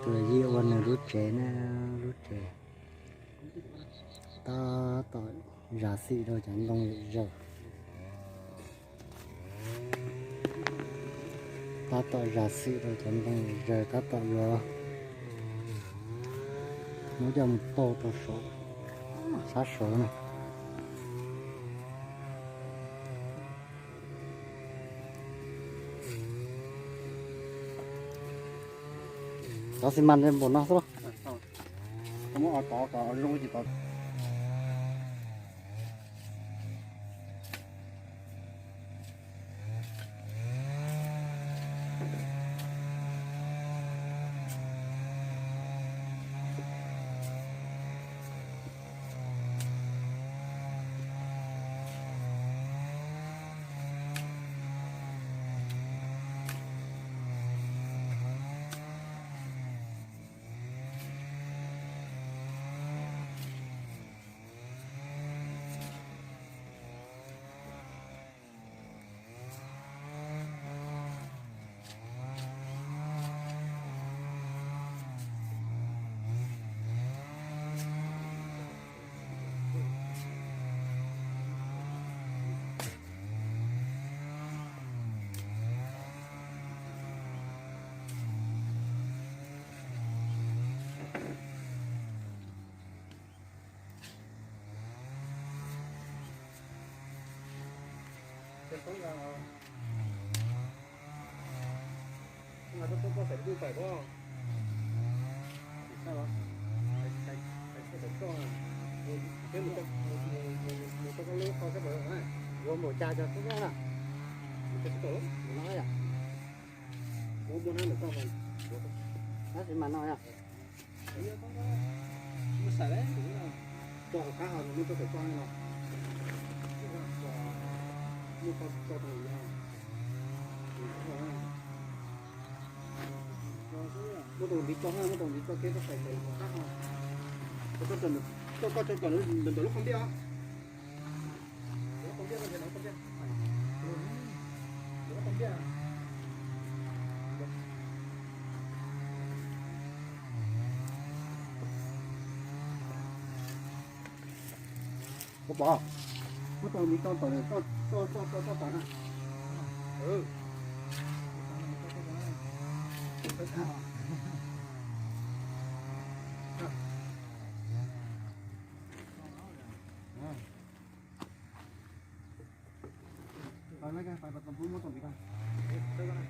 tôi gìวันrút chế nè rút chế ta tỏi giả sĩ rồi chẳng đông giờ ta tỏi giả sĩ rồi chẳng đông giờ ta tỏi rồi nó dòng to to số sát số này đó xi măng lên bồn nó thôi không có tỏ rung gì tỏ là tôi có phải đi phải không? Sao đó? Phải cho cái một cái lưới con cái bờ này, gồm một chai cho cái nào? Cái tổ nó nói à? Gồm bốn năm một con mình. Đó thì mà nói à? Nó xài đấy, cho cá hào nó có thể cho nó. Nó có thằng nào? Nó còn đi cho nó còn đi cho cái nó phải khác không? Có cần có cho còn nó lúc không biết không? Nó không biết là nó không biết. Nó không biết à? Có bỏ. Nó còn đi cho tỏi này. Ừ. Phải bật bún một tuần đi con. Đây con này.